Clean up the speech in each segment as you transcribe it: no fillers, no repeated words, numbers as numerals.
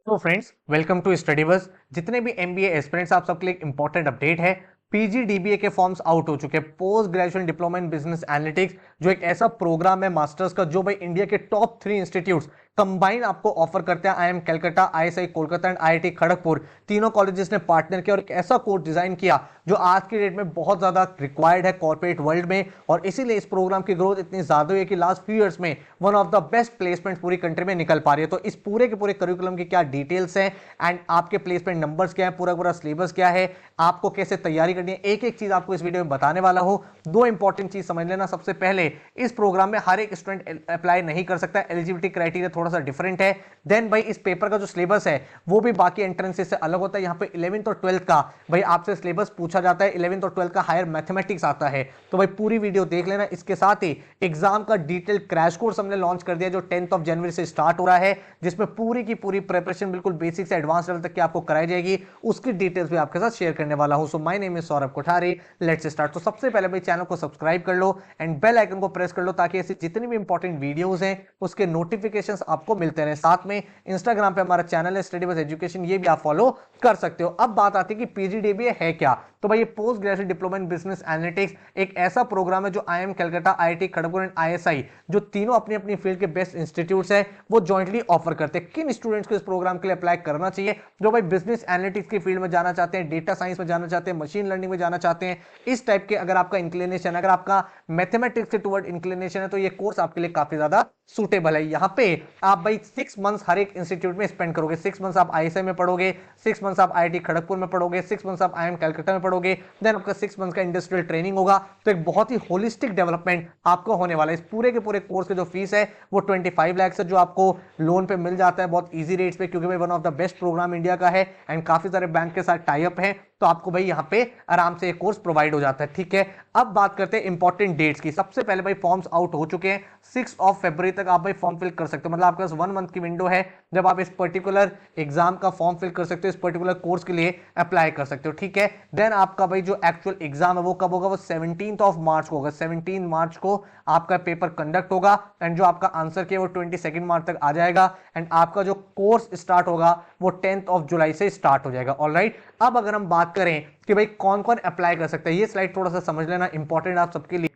तो friends, welcome to study बस। जितने भी एमबीए एस्पिरेंट्स, आप सबके लिए एक इंपॉर्टेंट अपडेट है। पीजीडीबीए के फॉर्म्स आउट हो चुके हैं। Post graduation diploma in business analytics, जो एक ऐसा प्रोग्राम है मास्टर्स का, जो भाई इंडिया के टॉप 3 इंस्टीट्यूट्स कंबाइन आपको ऑफर करते हैं। IIM Calcutta, ISI Kolkata and IIT Kharagpur, तीनों कॉलेजेस ने पार्टनर किया और एक ऐसा कोर्स डिजाइन किया जो आज की डेट में बहुत ज्यादा रिक्वायर्ड है कॉर्पोरेट वर्ल्ड में। और इसीलिए इस प्रोग्राम की ग्रोथ इतनी ज्यादा हुई है कि लास्ट फ्यू इयर्स में one of the best placement पूरी कंट्री में निकल पा रही है। तो इस पूरे के पूरे करिकुलम की क्या डिटेल्स हैं एंड आपके प्लेसमेंट नंबर्स क्या है, पूरा पूरा सिलेबस क्या है, आपको कैसे तैयारी करनी है, एक एक चीज आपको इस वीडियो में बताने वाला हूं। दो इंपॉर्टेंट चीज समझ लेना। सबसे पहले, इस प्रोग्राम में हर एक स्टूडेंट अप्लाई नहीं कर सकता। एलिजिबिलिटी क्राइटेरिया थोड़ा सा डिफरेंट है। देन भाई, इस पेपर का जो सिलेबस है वो भी बाकी एंट्रेंसेस से अलग होता है। यहाँ पे 11th और 12th का भाई आपसे सिलेबस पूछा जाता है। 11th और 12th का हायर मैथमेटिक्स आता है। तो भाई पूरी वीडियो देख लेना। इसके साथ ही एग्जाम का डिटेल क्रैश कोर्स हमने लॉन्च कर दिया, जो 10th ऑफ जनवरी से स्टार्ट हो रहा है, जिसमें पूरी की पूरी प्रिपरेशन बिल्कुल बेसिक से एडवांस लेवल तक की आपको कराई जाएगी। उसकी डिटेल्स भी आपके साथ शेयर करने वाला हूं। So my name is Saurabh Kothari. Let's start. तो सबसे पहले भाई चैनल को सब्सक्राइब कर लो एंड बेल आइकन को प्रेस कर लो, ताकि ऐसी जितनी भी इंपॉर्टेंट वीडियोस हैं उसके नोटिफिकेशंस आपको मिलते रहे। साथ में इंस्टाग्राम पे हमारा चैनल है स्टडी बस एजुकेशन, ये भी आप फॉलो कर सकते हो। अब बात आती है कि पीजीडीबीए है क्या। तो भाई, ये post graduate diploma in business analytics एक ऐसा प्रोग्राम है जो IIM Calcutta, IIT Kharagpur and ISI, जो तीनों अपनी अपनी फील्ड के बेस्ट इंस्टीट्यूट्स हैं, वो जॉइंटली ऑफर करते हैं। किन स्टूडेंट्स को इस प्रोग्राम के लिए अप्लाई करना चाहिए? जो भाई बिजनेस एनालिटिक्स की फील्ड में जाना चाहते हैं, डेटा साइंस में जाना चाहते हैं, मशीन लर्निंग में जाना चाहते हैं, इस टाइप के अगर आपका इंक्लिनेशन, अगर आपका मैथमेटिक्स से टुवर्ड इंक्लिनेशन है, तो ये कोर्स आपके लिए काफी ज्यादा सुटेबल है। यहाँ पे आप भाई 6 मंथ्स हर एक इंस्टीट्यूट में स्पेंड करोगे। 6 मंथ्स आप आईएसआई में पढ़ोगे, 6 मंथ्स आप आईआईटी खड़गपुर में पढ़ोगे, 6 मंथ्स आप आईएम कलकत्ता में पढ़ोगे, देन आपका 6 मंथ्स का इंडस्ट्रियल ट्रेनिंग होगा। तो एक बहुत ही होलिस्टिक डेवलपमेंट आपको होने वाला है। इस पूरे के पूरे कोर्स की जो फीस है वो 25 लाख है, जो आपको लोन पे मिल जाता है बहुत ईजी रेट्स पे, क्योंकि भाई one of the best program India का है एंड काफी सारे बैंक के साथ टाई अप है। तो आपको भाई यहाँ पे आराम से एक कोर्स प्रोवाइड हो जाता है। ठीक है, अब बात करते हैं इंपॉर्टेंट डेट्स की। सबसे पहले भाई, फॉर्म्स आउट हो चुके हैं। 6 फरवरी तक आप भाई फॉर्म फिल कर सकते हो। मतलब आपके पास 1 मंथ की विंडो है जब आप इस पर्टिकुलर एग्जाम का फॉर्म फिल कर सकते हो, इस पर्टिकुलर कोर्स के लिए अप्लाई कर सकते हो। ठीक है, देन आपका भाई जो एक्चुअल एग्जाम है वो कब होगा? वो 17 मार्च को होगा। 17 मार्च को आपका पेपर कंडक्ट होगा एंड जो आपका आंसर किया वो 22 मार्च तक आ जाएगा एंड आपका जो कोर्स स्टार्ट होगा वो 10 जुलाई से स्टार्ट हो जाएगा। ऑलराइट, अब अगर हम बात करें कि भाई कौन कौन अप्लाई कर सकता है, ये स्लाइड थोड़ा सा समझ लेना, इंपॉर्टेंट आप सबके लिए।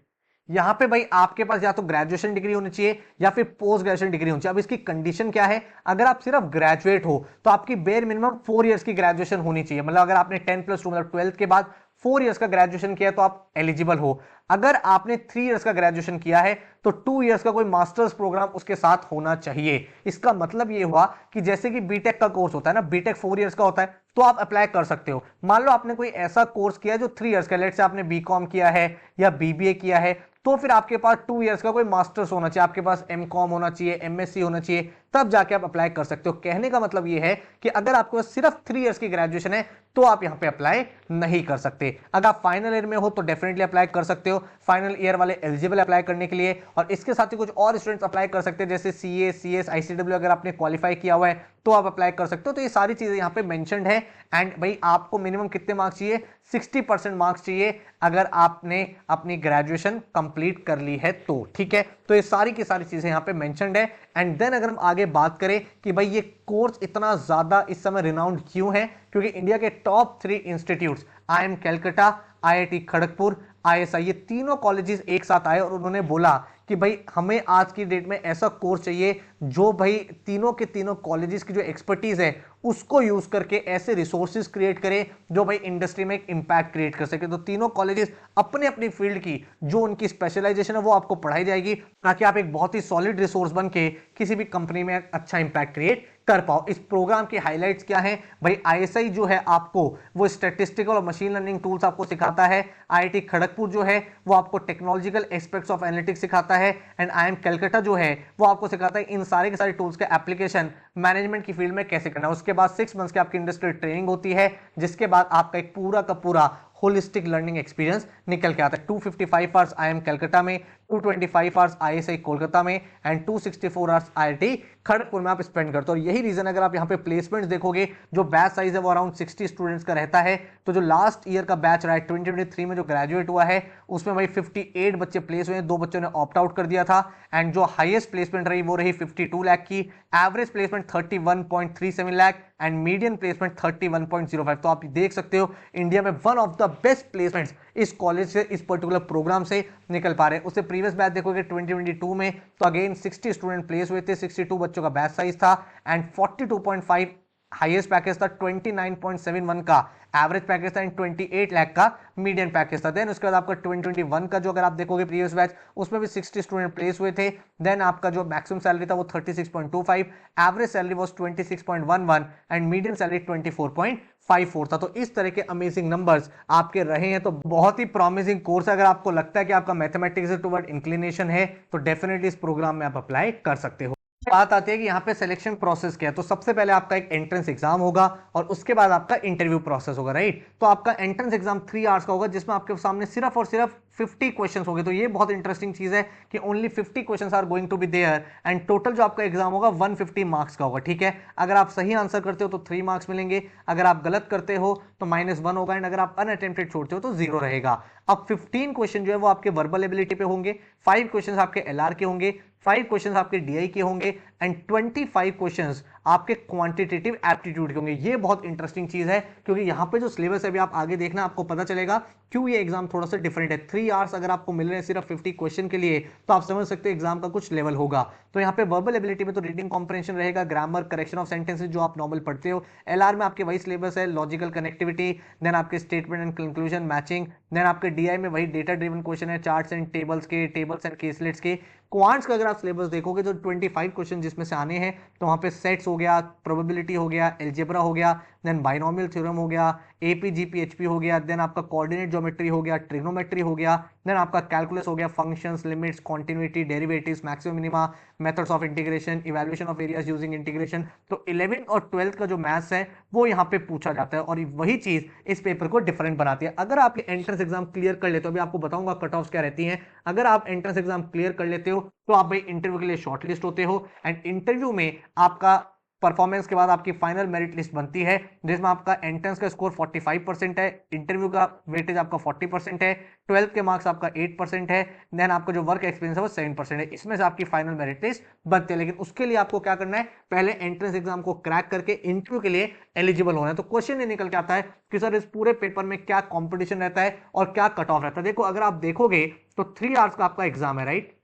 यहां पे भाई आपके पास या तो ग्रेजुएशन डिग्री होनी चाहिए या फिर पोस्ट ग्रेजुएशन डिग्री होनी चाहिए। अब इसकी कंडीशन क्या है? अगर आप सिर्फ ग्रेजुएट हो तो आपकी बेयर मिनिमम 4 इयर्स की ग्रेजुएशन होनी चाहिए। मतलब अगर आपने 10+2 मतलब 12th के बाद 4 इयर्स का ग्रेजुएशन किया है तो आप एलिजिबल हो। अगर आपने 3 इयर्स का ग्रेजुएशन किया है तो 2 इयर्स का कोई मास्टर्स प्रोग्राम उसके साथ होना चाहिए। इसका मतलब ये हुआ कि जैसे कि बीटेक का कोर्स होता है ना, बीटेक 4 इयर्स का होता है, तो आप अप्लाई कर सकते हो। मान लो आपने कोई ऐसा कोर्स किया जो 3 इयर्स का, लेट से आपने बीकॉम किया है या बीबीए किया है, तो फिर आपके पास 2 इयर्स का कोई मास्टर्स होना चाहिए, आपके पास एमकॉम होना चाहिए, एमएससी होना चाहिए, तब जाके आप अप्लाई कर सकते हो। कहने का मतलब ये है कि अगर आपके पास सिर्फ 3 इयर्स की ग्रेजुएशन है तो आप यहां पे अप्लाई नहीं कर सकते। अगर आप फाइनल ईयर में हो तो डेफिनेटली अप्लाई कर सकते हो। फाइनल ईयर वाले एलिजिबल अप्लाई करने के लिए, और इसके साथ ही कुछ और स्टूडेंट्स अप्लाई कर सकते हैं, जैसे सीए, सीएस, आईसीडब्ल्यू अगर आपने क्वालिफाई किया हुआ है तो आप अप्लाई कर सकते हो। तो ये सारी चीजें यहाँ पे मेंशन्ड है एंड भाई आपको मिनिमम कितने मार्क्स चाहिए? 60% मार्क्स चाहिए अगर आपने अपनी ग्रेजुएशन कंप्लीट कर ली है तो। ठीक है, तो ये सारी की सारी चीजें यहाँ पे मेंशन्ड है। एंड देन अगर हम आगे बात करें कि भाई ये कोर्स इतना ज्यादा इस समय रिनाउंड क्यों है, क्योंकि इंडिया के top 3 institutes IIM Calcutta, IIT Kharagpur, ISI, ये तीनों कॉलेजेस एक साथ आए और उन्होंने बोला कि भाई हमें आज की डेट में ऐसा कोर्स चाहिए जो भाई तीनों के तीनों कॉलेजेस की जो एक्सपर्टीज है उसको यूज करके ऐसे रिसोर्सेज क्रिएट करे जो भाई इंडस्ट्री में एक इंपैक्ट क्रिएट कर सके। तो तीनों कॉलेजेस अपने अपनी फील्ड की जो उनकी स्पेशलाइजेशन है वो आपको पढ़ाई जाएगी, ताकि आप एक बहुत ही सॉलिड रिसोर्स बन के किसी भी कंपनी में अच्छा इंपैक्ट क्रिएट कर पाओ। इस प्रोग्राम की हाइलाइट्स क्या है भाई? आईएसआई जो है आपको वो स्टैटिस्टिकल और मशीन लर्निंग टूल्स आपको सिखाता है। आईआईटी खड़गपुर जो है वो आपको टेक्नोलॉजिकल एस्पेक्ट्स ऑफ एनालिटिक्स सिखाता है एंड आईएम कलकत्ता जो है वो आपको सिखाता है इन सारे के सारे टूल्स का एप्लीकेशन मैनेजमेंट की फील्ड में कैसे करना है। उसके बाद 6 मंथ्स की आपकी इंडस्ट्रियल ट्रेनिंग होती है, जिसके बाद आपका एक पूरा का पूरा होलिस्टिक लर्निंग एक्सपीरियंस निकल के आता है। 255 आवर्स IIM कलकत्ता में, 225 आवर्स ISI कोलकाता में एंड 264 आवर्स IIT खड़गपुर में आप स्पेंड करते हो। और यही रीजन, अगर आप यहाँ पे प्लेसमेंट्स देखोगे, जो बैच साइज है वो अराउंड 60 स्टूडेंट्स का रहता है। तो जो लास्ट ईयर का बैच रहा है 2023 में जो ग्रेजुएट हुआ है, उसमें भाई 58 बच्चे प्लेस हुए हैं, 2 बच्चों ने ऑप्ट आउट कर दिया था। एंड जो हाईएस्ट प्लेसमेंट रही वो रही 52 लाख की, average placement 31.37 lakh and median placement 31.05। तो आप देख सकते हो इंडिया में one of the best placements इस कॉलेज से, इस पर्टिकुलर प्रोग्राम से निकल पा रहे हैं। उससे प्रीवियस बैच देखोगे 2022 में, तो अगेन 60 स्टूडेंट प्लेस हुए थे, 62 बच्चों का बैच साइज था एंड 42.5 हाईएस्ट पैकेज था, 29.71 का एवरेज पैकेज था एंड 28 लाख का मीडियन पैकेज था। देन उसके बाद आपका 2021 का जो अगर आप देखोगे प्रीवियस बैच, उसमें भी 60 स्टूडेंट प्लेस हुए थे। देन आपका जो मैक्सिमम सैलरी था वो 36.25, average salary was 26.11 and median salary 24.54 था। तो इस तरह के अमेजिंग नंबर्स आपके रहे हैं। तो बहुत ही प्रॉमिसिंग कोर्स है। अगर आपको लगता है कि आपका मैथमेटिक्स से टुवर्ड इंक्लिनेशन है, तो डेफिनेटली इस प्रोग्राम में आप अप्लाई कर सकते हो। बात आती है कि यहाँ पे सिलेक्शन प्रोसेस क्या है। तो सबसे पहले आपका एक एंट्रेंस एग्जाम होगा और उसके बाद आपका इंटरव्यू प्रोसेस होगा, राइट। तो आपका एंट्रेंस एग्जाम 3 आवर्स का होगा, जिसमें आपके सामने सिर्फ और सिर्फ 50 क्वेश्चंस होंगे। तो ये बहुत इंटरेस्टिंग चीज है कि only 50 questions are going to be there and total जो आपका एग्जाम होगा 150 मार्क्स का होगा, ठीक है। अगर आप सही आंसर करते हो तो 3 मार्क्स मिलेंगे, अगर आप गलत करते हो तो -1 होगा एंड अगर आप अनअटेम्प्टेड छोड़ते हो तो 0 रहेगा। अब 15 क्वेश्चन जो है वो आपके वर्बल एबिलिटी पे होंगे, 5 क्वेश्चन आपके LR के होंगे, 5 क्वेश्चंस आपके DI के होंगे एंड 25 क्वेश्चंस आपके क्वांटिटेटिव एप्टीट्यूड के होंगे। ये बहुत इंटरेस्टिंग चीज है, क्योंकि यहाँ पे जो सिलेबस है अभी आप आगे देखना, आपको पता चलेगा क्यों ये एग्जाम थोड़ा सा डिफरेंट है। 3 आवर्स अगर आपको मिल रहे हैं सिर्फ 50 क्वेश्चन के लिए, तो आप समझ सकते हो एग्जाम का कुछ लेवल होगा। तो यहाँ पे वर्बल एबिलिटी में तो रीडिंग कॉम्प्रिहेंशन रहेगा, ग्रामर, करेक्शन ऑफ सेंटेंसेस जो आप नॉर्मल पढ़ते हो। LR में आपके वही सिलेबस है, लॉजिकल कनेक्टिविटी, देन आपके statement and conclusion matching, then आपके DI में वही डेटा ड्रिवन क्वेश्चन है, चार्ट्स एंड टेबल्स के, टेबल्स एंड केसलेट्स के। क्वांट्स का अगर आप सिलेबस देखोगे तो 25 क्वेश्चन जिसमें से आने हैं, तो वहां पे सेट्स हो गया, प्रोबेबिलिटी हो गया, एल्जेब्रा हो गया, देन बाइनोमियल थ्योरम हो गया, AP GP HP हो गया, देन आपका कोऑर्डिनेट ज्योमेट्री हो गया, ट्रिग्नोमेट्री हो गया, देन आपका कैलकुलस हो गया, functions, limits, continuity, derivatives, maximum minima, methods of integration, evaluation of areas using integration. तो 11th और 12th का जो मैथ्स है वो यहाँ पे पूछा जाता है और वही चीज इस पेपर को डिफरेंट बनाती है। अगर आप एंट्रेंस एग्जाम क्लियर कर लेते हो, अभी आपको बताऊंगा कट ऑफ क्या रहती हैं, अगर आप एंट्रेंस एग्जाम क्लियर कर लेते हो तो आप भाई इंटरव्यू के लिए शॉर्टलिस्ट होते हो एंड इंटरव्यू में आपका परफॉर्मेंस के बाद आपकी फाइनल मेरिट लिस्ट बनती है, जिसमें आपका एंट्रेंस का स्कोर 45% है, इंटरव्यू का वेटेज आपका 40% है, 12th के मार्क्स आपका 8% है, देन आपका जो वर्क एक्सपीरियंस है वो 7% है। इसमें से आपकी फाइनल मेरिट लिस्ट बनती है। लेकिन उसके लिए आपको क्या करना है, पहले एंट्रेंस एग्जाम को क्रैक करके इंटरव्यू के लिए एलिजिबल होना है। तो क्वेश्चन ये निकल के आता है कि सर इस पूरे पेपर में क्या कॉम्पिटिशन रहता है और क्या कट ऑफ रहता है। देखो अगर आप देखोगे तो 3 आवर्स का आपका एग्जाम है, राइट।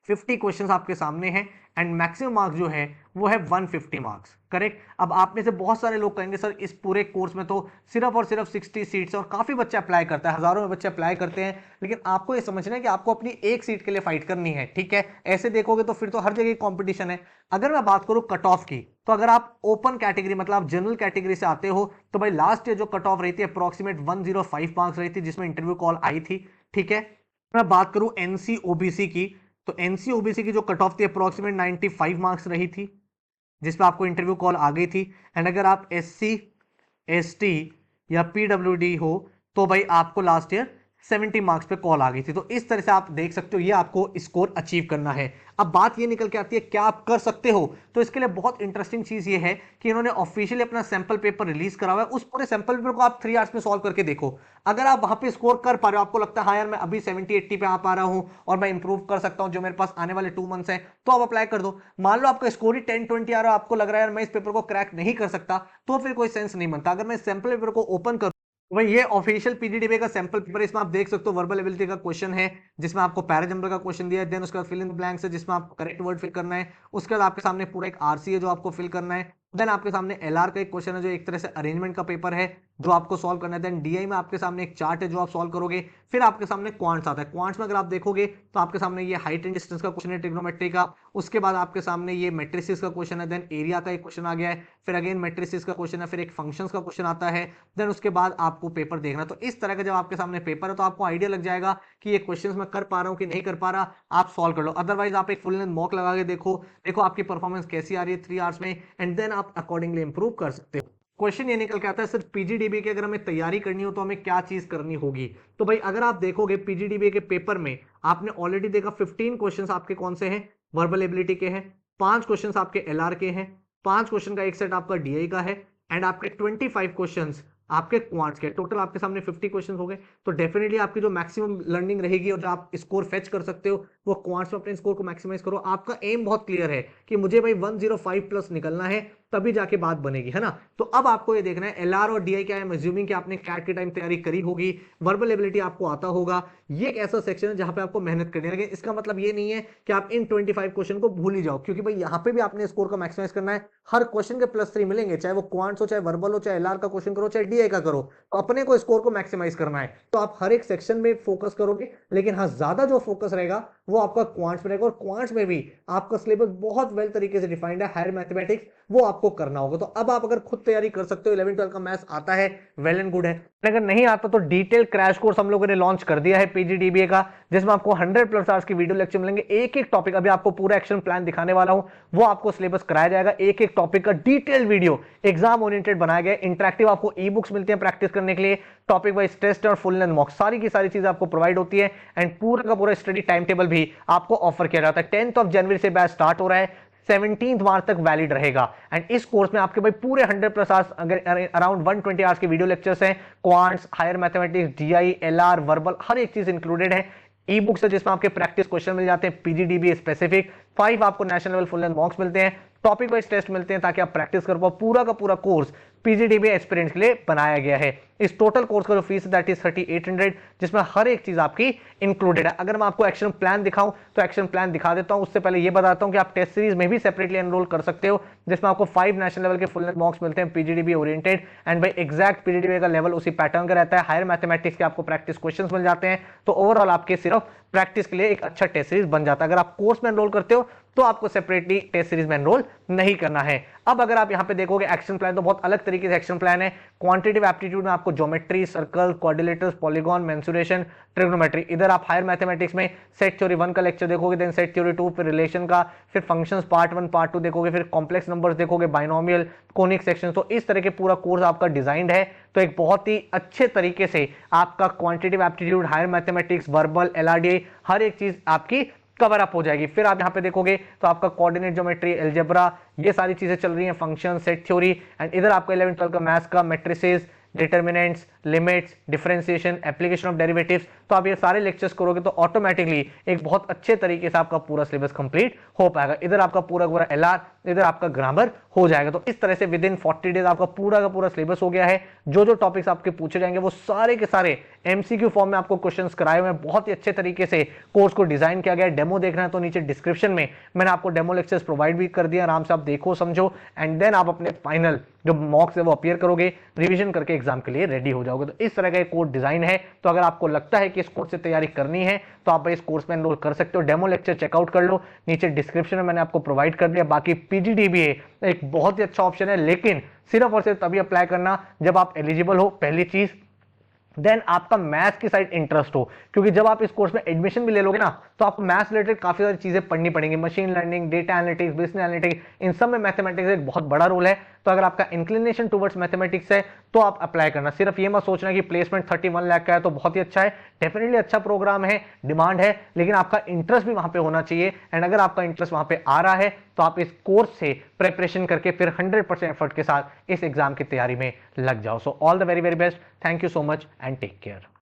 50 क्वेश्चंस आपके सामने हैं एंड मैक्सिमम मार्क्स जो है वो है 150 मार्क्स, करेक्ट। अब आप में से बहुत सारे लोग कहेंगे सर इस पूरे कोर्स में तो सिर्फ और सिर्फ 60 सीट्स और काफी बच्चे अप्लाई करता है, हजारों में बच्चे अप्लाई करते हैं। लेकिन आपको ये समझना है कि आपको अपनी एक सीट के लिए फाइट करनी है, ठीक है। ऐसे देखोगे तो फिर तो हर जगह कंपटीशन है। अगर मैं बात करूं कट ऑफ की, तो अगर आप ओपन कैटेगरी मतलब आप जनरल कैटेगरी से आते हो, तो भाई लास्ट ईयर जो कट ऑफ रही थी अप्रोक्सीमेट 105 मार्क्स रही थी, जिसमें इंटरव्यू कॉल आई थी, ठीक है। मैं बात करूं NC OBC की, तो NC OBC की जो कट ऑफ थी अप्रोक्सीमेट 95 मार्क्स रही थी, जिसमें आपको इंटरव्यू कॉल आ गई थी। एंड अगर आप SC ST या PWD हो तो भाई आपको लास्ट ईयर 70 मार्क्स पे कॉल आ गई थी। तो इस तरह से आप देख सकते हो ये आपको स्कोर अचीव करना है। अब बात ये निकल के आती है क्या आप कर सकते हो। तो इसके लिए बहुत इंटरेस्टिंग चीज ये है कि इन्होंने ऑफिशियली अपना सैंपल पेपर रिलीज करा हुआ है। उस पूरे सैंपल पेपर को आप 3 आवर्स में सॉल्व करके देखो। अगर आप वहां पे स्कोर कर पा रहे हो, आपको लगता है हाँ यार मैं अभी 70-80 पे आ पा रहा हूं और मैं इंप्रूव कर सकता हूं जो मेरे पास आने वाले 2 मंथ्स है, तो आप अप्लाई कर दो। मान लो आपका स्कोर ही 10-20 आ रहा है, आपको लग रहा है यार मैं इस पेपर को क्रैक नहीं कर सकता, तो फिर कोई सेंस नहीं बनता। अगर मैं सैंपल पेपर को ओपन करूं, वही ये ऑफिशियल PGDBA का सैंपल पेपर, इसमें आप देख सकते हो वर्बल एबिलिटी का क्वेश्चन है, जिसमें आपको पैराजंपर का क्वेश्चन दिया है, देन उसके बाद फिल इन द ब्लैंक्स है जिसमें आपको करेक्ट वर्ड फिल करना है। उसके बाद आपके सामने पूरा एक RC है जो आपको फिल करना है। देन आपके सामने LR का एक क्वेश्चन है जो एक तरह से अरेंजमेंट का पेपर है जो आपको सॉल्व करना है। देन DI में आपके सामने एक चार्ट है जो आप सॉल्व करोगे। फिर आपके सामने क्वांट्स आता है। क्वांट्स में अगर आप देखोगे तो आपके सामने ये हाइट एंड डिस्टेंस का क्वेश्चन है, ट्रिग्नोमेट्री का। उसके बाद आपके सामने ये मैट्रिसेस का क्वेश्चन है, देन एरिया का एक क्वेश्चन आ गया है, फिर अगेन मैट्रिसेस का क्वेश्चन है, फिर एक फंक्शंस का क्वेश्चन आता है। देन उसके बाद आपको पेपर देखना। तो इस तरह का जब आपके सामने पेपर है तो आपको आइडिया लग जाएगा कि ये क्वेश्चंस मैं कर पा रहा हूँ कि नहीं कर पा रहा, आप सॉल्व कर लो। अदरवाइज आप एक फुल लेंथ मॉक लगा के देखो आपकी परफॉर्मेंस कैसी आ रही है 3 आवर्स में, एंड देन आप अकॉर्डिंगली इंप्रूव कर सकते हो। क्वेश्चन ये निकल के आता है सिर्फ पीजीडीबी की अगर हमें तैयारी करनी हो तो हमें क्या चीज करनी होगी। तो भाई अगर आप देखोगे पीजीडीबी के पेपर में आपने ऑलरेडी देखा 15 क्वेश्चंस आपके कौन से हैं, वर्बल एबिलिटी के हैं, 5 क्वेश्चंस आपके एलआर के हैं, 5 क्वेश्चन का एक सेट आपका डीआई का है, एंड आपके 25 क्वेश्चंस आपके क्वांट्स के, टोटल आपके सामने 50 क्वेश्चन हो गए। तो डेफिनेटली आपकी जो मैक्सिमम लर्निंग रहेगी और जो आप स्कोर फेच कर सकते हो वो क्वांट्स में अपने स्कोर को मैक्सिमाइज करो। आपका एम बहुत क्लियर है कि मुझे भाई 105 प्लस निकलना है, तभी जाके बात बनेगी, है ना। तो अब आपको ये देखना है एलआर और डीआई क्या है, अज्यूमिंग कि आपने कैट के टाइम तैयारी करी होगी, वर्बल एबिलिटी आपको आता होगा। ये एक ऐसा सेक्शन है जहां पे आपको मेहनत करनी है, लेकिन इसका मतलब ये नहीं है कि आप इन 25 क्वेश्चन को भूल ही जाओ, क्योंकि भाई यहां पे भी आपने स्कोर को मैक्सिमाइज करना है। हर क्वेश्चन के +3 मिलेंगे, चाहे वो क्वांट्स हो, चाहे वर्बल हो, चाहे एलआर का क्वेश्चन करो, चाहे डीआई का करो, तो अपने को स्कोर को मैक्सिमाइज करना है। तो आप हर एक सेक्शन में फोकस करोगे, लेकिन हाँ ज्यादा जो फोकस रहेगा वो आपका क्वांट्स में रहेगा, और क्वांट्स में भी आपका सिलेबस बहुत वेल तरीके से डिफाइंड है, हायर मैथमेटिक्स वो आपको करना होगा। तो अब आप अगर खुद तैयारी कर सकते हो, 11 12 का मैथ्स आता है, वेल एंड गुड है, अगर नहीं आता तो डिटेल क्रैश कोर्स हम लोगों ने लॉन्च कर दिया है पीजीडीबीए का, जिसमें आपको 100+ आवर्स की वीडियो लेक्चर मिलेंगे। एक एक टॉपिक, अभी आपको पूरा एक्शन प्लान दिखाने वाला हूं, वो आपको सिलेबस कराया जाएगा, एक एक टॉपिक का डिटेल वीडियो एग्जाम ओरिएंटेड बनाया गया, इंटरैक्टिव आपको ई बुक्स मिलती है प्रैक्टिस करने के लिए, टॉपिक वाइज टेस्ट और फुल लेंथ मॉक, सारी की सारी चीजें आपको प्रोवाइड होती है, एंड पूरा का पूरा स्टडी टाइम टेबल भी आपको ऑफर किया जाता है। 10 जनवरी से बैच स्टार्ट हो रहा है, 17 मार्च तक वैलिड रहेगा, एंड इस कोर्स में आपके भाई पूरे 100+ आवर्स, अगर अराउंड 120 आवर्स के वीडियो लेक्चर्स हैं, quants, higher mathematics, DI, LR, verbal, हर एक चीज इंक्लूडेड है। ई बुक्स है जिसमें आपके प्रैक्टिस क्वेश्चन मिल जाते हैं पीजीडीबी स्पेसिफिक, 5 आपको नेशनल लेवल फुल लेंथ मॉक्स मिलते हैं, टॉपिक वाइज टेस्ट मिलते हैं, ताकि आप प्रैक्टिस कर पाओ। पूरा का पूरा कोर्स पीजीडीबी एस्पिरेंट्स के लिए बनाया गया है। इस टोटल कोर्स का जो फीस है दैट इज 3800, जिसमें हर एक चीज आपकी इंक्लूडेड है। अगर मैं आपको एक्शन प्लान दिखाऊं तो एक्शन प्लान दिखा देता हूं, उससे पहले ये बताता हूं कि आप टेस्ट सीरीज में भी सेपरेटली एनरोल कर सकते हो, जिसमें आपको 5 नेशनल लेवल के फुल लेंथ मॉक्स मिलते हैं पीजीडीबी ओरिएंटेड, एंड भाई एग्जैक्ट पीजीडीबी का लेवल उसी पैटर्न का रहता है। हायर मैथमेटिक्स के आपको प्रैक्टिस क्वेश्चंस मिल जाते हैं, तो ओवरऑल आपके सिर्फ प्रैक्टिस के लिए एक अच्छा टेस्ट सीरीज बन जाता है। अगर आप कोर्स में एनरोल करते हो तो आपको सेपरेटली टेस्ट सीरीज में एनरोल नहीं करना है। अब अगर आप यहां पे देखोगे एक्शन प्लान, तो बहुत अलग तरीके से एक्शन प्लान है। क्वांटिटेटिव एप्टीट्यूड में आपको geometry, circle, quadrilaterals, polygon, mensuration, trigonometry. इधर आप हायर मैथमेटिक्स में सेट थ्योरी 1 का लेक्चर देखोगे, देन सेट थ्योरी 2, फिर रिलेशन का, फिर फंक्शंस पार्ट 1 पार्ट 2 देखोगे, फिर कॉम्प्लेक्स नंबर्स देखोगे, बाइनोमियल, कोनिक सेक्शन। तो इस तरह के पूरा कोर्स आपका डिजाइंड है, तो एक बहुत ही अच्छे तरीके से आपका quantitative aptitude, higher mathematics, verbal, LRDI, हर एक चीज आपकी कवर अप हो जाएगी। फिर आप यहां पे देखोगे तो आपका कोऑर्डिनेट ज्योमेट्री, अलजेब्रा, ये सारी चीजें चल रही हैं, फंक्शन, सेट थ्योरी, एंड इधर आपका 11 12 का मैथ्स का matrices, determinants, limits, differentiation, application of derivatives. तो आप ये सारे लेक्चर्स करोगे तो ऑटोमेटिकली एक बहुत अच्छे तरीके से आपका पूरा सिलेबस कंप्लीट हो पाएगा। इधर आपका पूरा पूरा एलआर, इधर आपका ग्रामर हो जाएगा। तो इस तरह से विद इन 40 डेज आपका पूरा का पूरा सिलेबस हो गया है। जो जो टॉपिक्स आपके पूछे जाएंगे वो सारे के सारे एमसीक्यू फॉर्म में आपको क्वेश्चंस कराए हुए हैं। बहुत ही अच्छे तरीके से कोर्स को डिजाइन किया गया है। डेमो देखना है तो नीचे डिस्क्रिप्शन में मैंने आपको डेमो लेक्चर्स प्रोवाइड भी कर दिया, आराम से आप देखो समझो, एंड देन आप अपने फाइनल जो मॉक्स है वो अपीयर करोगे, रिवीजन करके एग्जाम के लिए रेडी हो जाओगे। तो इस तरह का एक कोर्स डिजाइन है। तो अगर आपको लगता है कि इस कोर्स से तैयारी करनी है तो आप इस कोर्स में एनरोल कर सकते हो। डेमो लेक्चर चेकआउट कर लो, नीचे डिस्क्रिप्शन में मैंने आपको प्रोवाइड कर दिया। बाकी पीजीडीबीए एक बहुत ही अच्छा ऑप्शन है, लेकिन सिर्फ और सिर्फ तभी अप्लाई करना जब आप एलिजिबल हो, पहली चीज। देन आपका मैथ्स की साइड इंटरेस्ट हो, क्योंकि जब आप इस कोर्स में एडमिशन भी ले लोगे ना तो आपको मैथ्स रिलेटेड काफी सारी चीजें पढ़नी पड़ेंगी, machine learning, data analytics, business analytics, इन सब में मैथमेटिक्स एक बहुत बड़ा रोल है। तो अगर आपका इंक्लिनेशन टुवर्ड्स मैथमेटिक्स है तो आप अप्लाई करना। सिर्फ ये मत सोचना कि प्लेसमेंट 31 लाख का है तो बहुत ही अच्छा है, डेफिनेटली अच्छा प्रोग्राम है, डिमांड है, लेकिन आपका इंटरेस्ट भी वहां पे होना चाहिए। एंड अगर आपका इंटरेस्ट वहां पे आ रहा है तो आप इस कोर्स से प्रिपरेशन करके फिर 100% एफर्ट के साथ इस एग्जाम की तैयारी में लग जाओ। So all the very very best, thank you so much and take care.